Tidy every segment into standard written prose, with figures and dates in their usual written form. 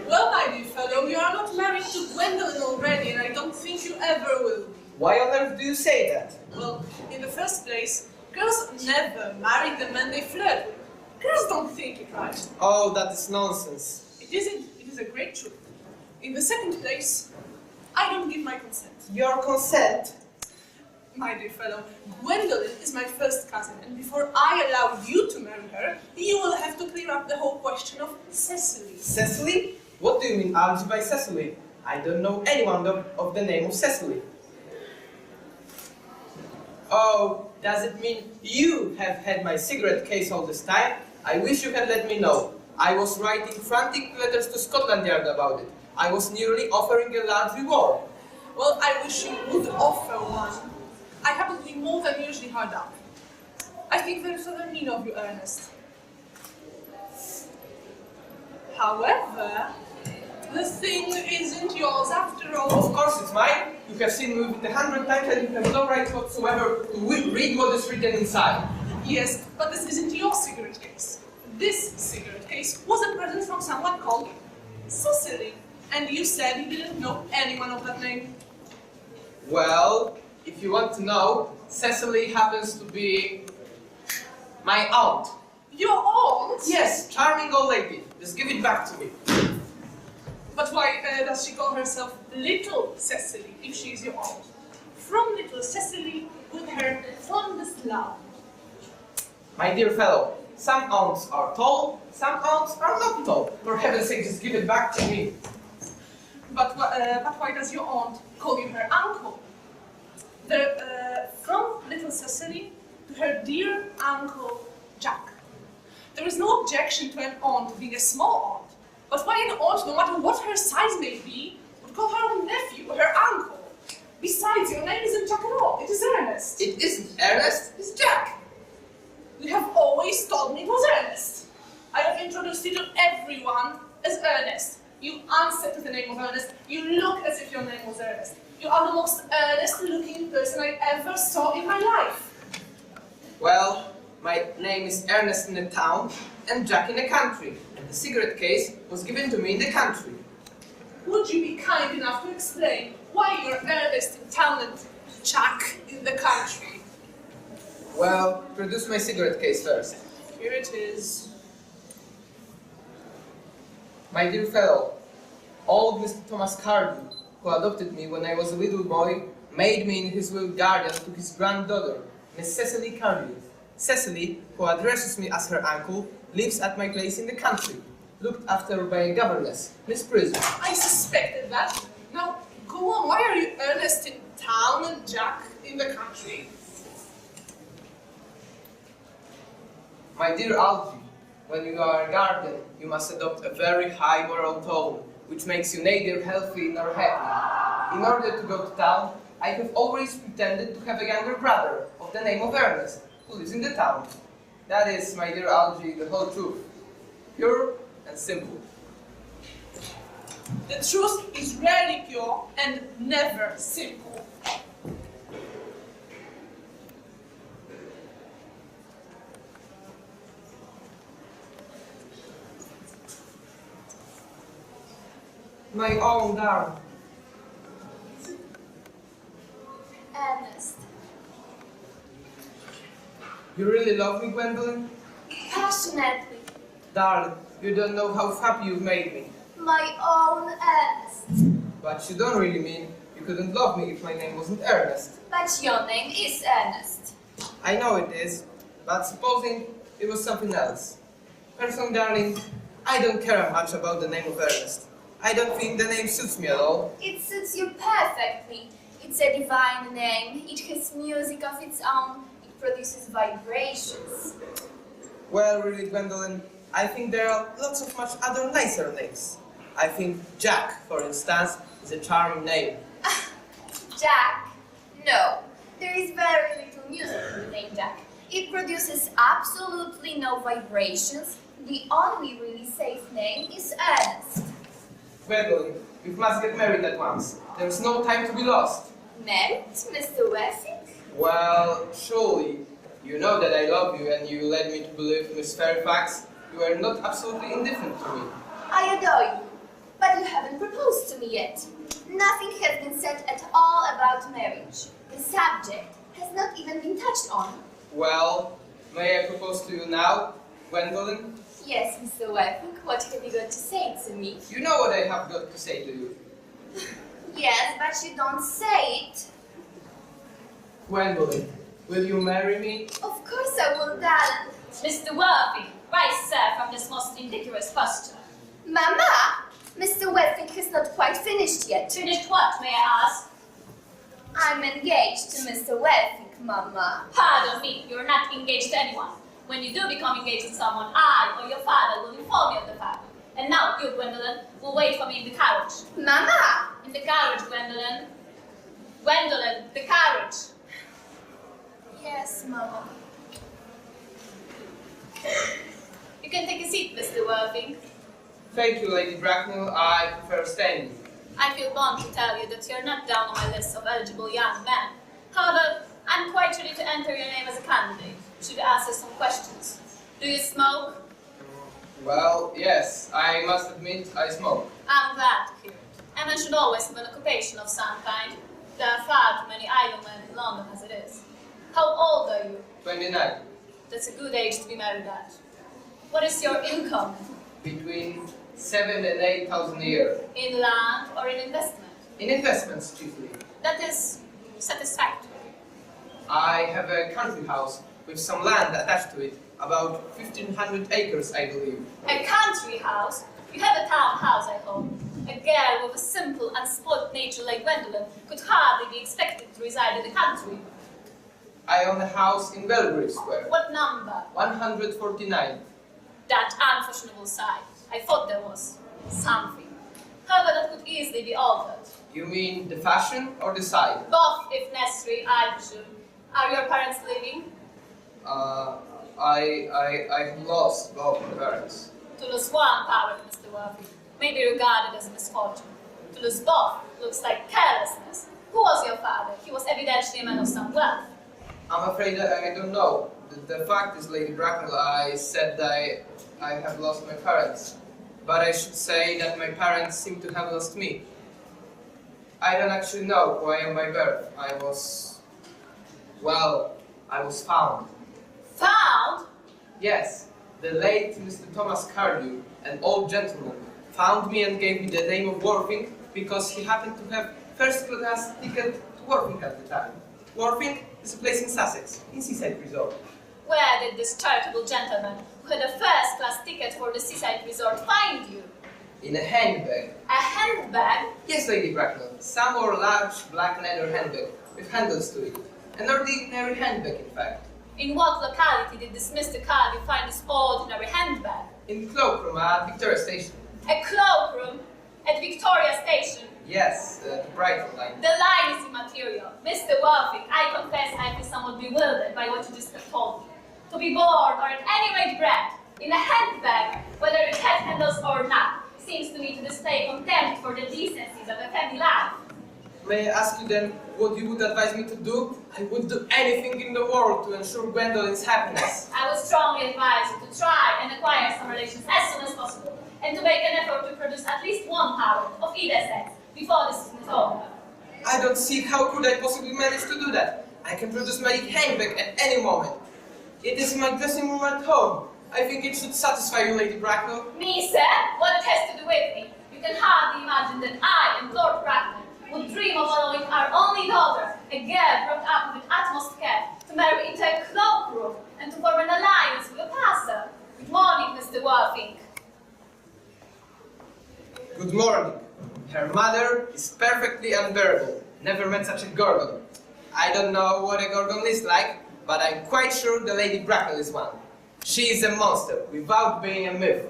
Well, my dear fellow, you are not married to Gwendolyn already, and I don't think you ever will be. Why on earth do you say that? Well, in the first place, girls never marry the men they flirt with. Girls don't think it right. Oh, that is nonsense. It isn't. It is a great truth. In the second place, I don't give my consent. Your consent? My dear fellow, Gwendolyn is my first cousin, and before I allow you to marry her, you will have to clear up the whole question of Cecily. Cecily? What do you mean, Algie, by Cecily? I don't know anyone of the name of Cecily. Oh, does it mean you have had my cigarette case all this time? I wish you had let me know. I was writing frantic letters to Scotland Yard about it. I was nearly offering a large reward. Well, I wish you would offer one. I happen to be more than usually hard up. I think there is rather mean of you, Ernest. However, the thing isn't yours after all. Of course it's mine. You have seen me with 100 times and you have no right whatsoever to read what is written inside. Yes, but this isn't your cigarette case. This cigarette case was a present from someone called Cecily. And you said you didn't know anyone of that name. Well, if you want to know, Cecily happens to be my aunt. Your aunt? Yes, charming old lady. Just give it back to me. But why does she call herself Little Cecily if she is your aunt? From Little Cecily with her fondest love. My dear fellow, some aunts are tall, some aunts are not tall. For heaven's sake, just give it back to me. But why does your aunt call you her uncle? From Little Cecily to her dear uncle Jack. There is no objection to an aunt being a small aunt, but why an aunt, no matter what her size may be, would call her own nephew her uncle? Besides, your name isn't Jack at all, it is Ernest. It isn't Ernest, it's Jack. You have always told me it was Ernest. I have introduced you to everyone as Ernest. You answer to the name of Ernest. You look as if your name was Ernest. You are the most earnest-looking person I ever saw in my life. Well, my name is Ernest in the town and Jack in the country. And the cigarette case was given to me in the country. Would you be kind enough to explain why you're Ernest in town and Jack in the country? Well, produce my cigarette case first. Here it is. My dear fellow, old Mr. Thomas Cardew, who adopted me when I was a little boy, made me in his will guardian to his granddaughter, Miss Cecily Cardew. Cecily, who addresses me as her uncle, lives at my place in the country, looked after by a governess, Miss Prism. I suspected that. Now, go on. Why are you Ernest in town and Jack in the country? My dear Algie, when you are a guardian, you must adopt a very high moral tone, which makes you neither healthy nor happy. In order to go to town, I have always pretended to have a younger brother of the name of Ernest, who lives in the town. That is, my dear Algie, the whole truth. Pure and simple. The truth is rarely pure and never simple. My own darling. Ernest. You really love me, Gwendolyn? Passionately. Darling, you don't know how happy you've made me. My own Ernest. But you don't really mean you couldn't love me if my name wasn't Ernest. But your name is Ernest. I know it is, but supposing it was something else. Personally, darling, I don't care much about the name of Ernest. I don't think the name suits me at all. It suits you perfectly. It's a divine name. It has music of its own. It produces vibrations. Well, really, Gwendolyn, I think there are lots of much other nicer names. I think Jack, for instance, is a charming name. Jack? No. There is very little music in the name Jack. It produces absolutely no vibrations. The only really safe name is Ernest. Gwendolyn, we must get married at once. There's no time to be lost. Married, Mr. Wessex? Well, surely, you know that I love you and you led me to believe Miss Fairfax You are not absolutely indifferent to me. I adore you, but you haven't proposed to me yet. Nothing has been said at all about marriage. The subject has not even been touched on. Well, may I propose to you now, Gwendolyn? Yes, Mr. Worthing, what have you got to say to me? You know what I have got to say to you. Yes, but you don't say it. Gwendolyn, will you marry me? Of course I will, darling. Mr. Worthing, rise, sir, from this most ridiculous posture. Mama, Mr. Worthing has not quite finished yet. Finished what, may I ask? I'm engaged to Mr. Worthing, Mama. Pardon me, you're not engaged to anyone. When you do become engaged to someone, I or your father will inform you of the fact. And now, you, Gwendolyn, will wait for me in the carriage. Mama! In the carriage, Gwendolyn. Gwendolyn, the carriage. Yes, Mama. You can take a seat, Mr. Worthing. Thank you, Lady Bracknell. I prefer standing. I feel bound to tell you that you're not down on my list of eligible young men. However, I'm quite ready to enter your name as a candidate, should you ask us some questions. Do you smoke? Well, yes, I must admit I smoke. I'm glad to hear it. A man should always have an occupation of some kind. There are far too many idle men in London as it is. How old are you? 29. That's a good age to be married at. What is your income? Between 7,000 and 8,000 a year. In land or in investment? In investments, chiefly. That is satisfactory. I have a country house with some land attached to it, about 1,500 acres, I believe. A country house? You have a town house, I hope. A girl with a simple, unspoiled nature like Gwendolyn could hardly be expected to reside in the country. I own a house in Belgrave Square. What number? 149. That unfashionable site. I thought there was something. However, that could easily be altered. You mean the fashion or the side? Both, if necessary, I presume. Are your parents living? I have lost both my parents. To lose one parent, Mr. Worthy, may be regarded as a misfortune. To lose both looks like carelessness. Who was your father? He was evidently a man of some wealth. I'm afraid that I don't know. The fact is, Lady Bracknell, I said that I have lost my parents. But I should say that my parents seem to have lost me. I don't actually know who I am by birth. I was found. Found? Yes, the late Mr. Thomas Cardew, an old gentleman, found me and gave me the name of Worthing because he happened to have first-class ticket to Worthing at the time. Worthing is a place in Sussex, in Seaside Resort. Where did this charitable gentleman, who had a first-class ticket for the seaside resort, find you? In a handbag. A handbag? Yes, Lady Bracknell, some more large black leather handbag with handles to it. An ordinary handbag, in fact. In what locality did this Mr. Cardew find this ordinary handbag? In Cloakroom at Victoria Station. A cloakroom at Victoria Station? Yes, the Brighton line. The line is immaterial. Mr. Worthing, I confess I feel somewhat bewildered by what you just have told me. To be born, or at any rate bred, in a handbag, whether it had handles or not, seems to me to display contempt for the decencies of a family life. May I ask you then what you would advise me to do? I would do anything in the world to ensure Gwendolyn's happiness. I would strongly advise you to try and acquire some relations as soon as possible, and to make an effort to produce at least one parent of either sex before this season is over. I don't see how could I possibly manage to do that. I can produce my handbag at any moment. It is in my dressing room at home. I think it should satisfy you, Lady Bracknell. Me, sir? What it has to do with me? You can hardly imagine that I and Lord Bracknell would dream of allowing our only daughter, a girl brought up with utmost care, to marry into a cloakroom and to form an alliance with a passer. Good morning, Mr. Worthing. Good morning. Her mother is perfectly unbearable. Never met such a gorgon. I don't know what a gorgon is like, but I'm quite sure the Lady Bracknell is one. She is a monster, without being a myth,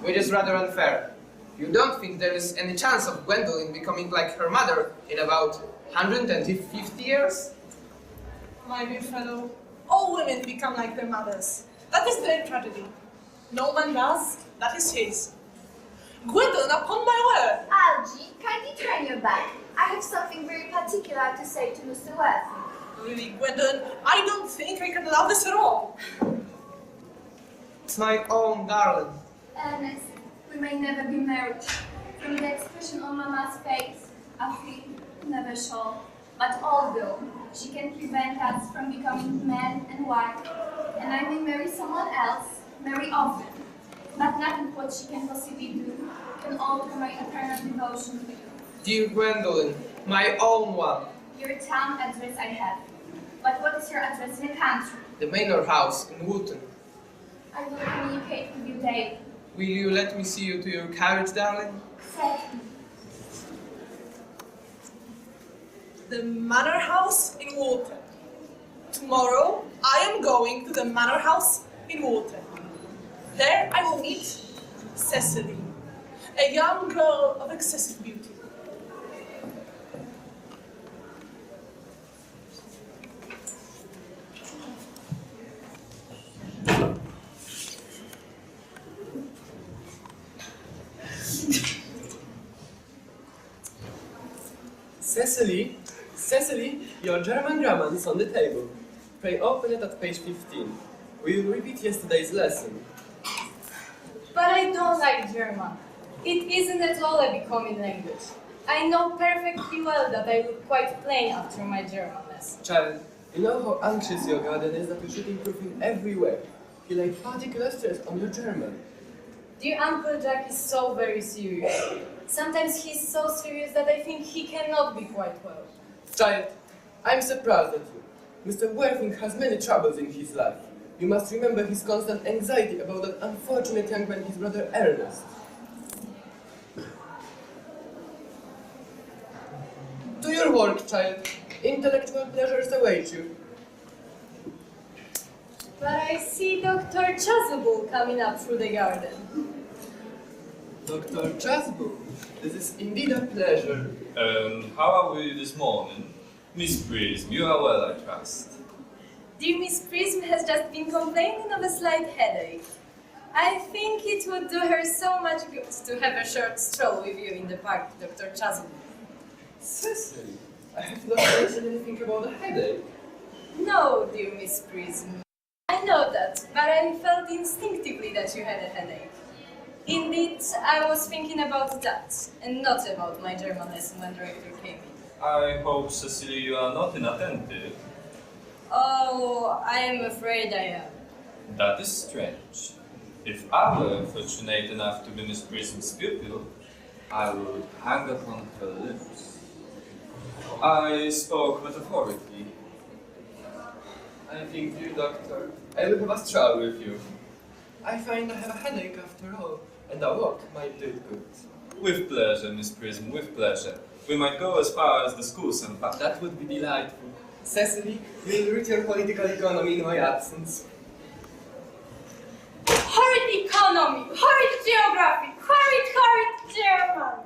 which is rather unfair. You don't think there is any chance of Gwendolyn becoming like her mother in about 150 years? My dear fellow, all women become like their mothers. That is their tragedy. No man does, that is his. Gwendolyn, upon my word! Algie, kindly turn your back. I have something very particular to say to Mr. Worthing. Really, Gwendolyn, I don't think I can allow this at all. It's my own darling. Ernest, we may never be married. From the expression on Mama's face, I think never shall. But although she can prevent us from becoming man and wife, and I may marry someone else, very often, but nothing what she can possibly do can alter my eternal devotion to you. Dear Gwendolyn, my own one. Your town address I have. But what is your address in the country? The manor house in Wootton. I will communicate with you daily. Will you let me see you to your carriage, darling? Certainly. The manor house in Wilde'a. Tomorrow, I am going to the manor house in Wilde'a. There I will meet Cecily, a young girl of excessive beauty. Cecily, your German grammar is on the table. Pray open it at page 15. We will repeat yesterday's lesson. But I don't like German. It isn't at all a becoming language. I know perfectly well that I look quite plain after my German lesson. Child, you know how anxious your guardian is that you should improve in every way. He laid particular stress on your German. Dear Uncle Jack is so very serious. Sometimes he's so serious that I think he cannot be quite well. Child, I'm surprised at you. Mr. Worthing has many troubles in his life. You must remember his constant anxiety about that unfortunate young man, his brother Ernest. Do your work, child. Intellectual pleasures await you. But I see Dr. Chasuble coming up through the garden. Dr. Chasuble, this is indeed a pleasure. How are we this morning? Miss Prism, you are well, I trust. Dear Miss Prism has just been complaining of a slight headache. I think it would do her so much good to have a short stroll with you in the park, Dr. Chasuble. Cecily, I have not mentioned anything about a headache. No, dear Miss Prism. I know that, but I felt instinctively that you had a headache. Indeed, I was thinking about that, and not about my German lesson when the director came in. I hope, Cecily, you are not inattentive. Oh, I am afraid I am. That is strange. If I were fortunate enough to be Miss Prism's pupil, I would hang upon her lips. I spoke metaphorically. I think, dear doctor, I will have a stroll with you. I find I have a headache after all, and a walk might do it good. With pleasure, Miss Prism, with pleasure. We might go as far as the schools and back. That would be delightful. Cecily, we'll read your political economy in my absence. Horrid economy, horrid geography, horrid German!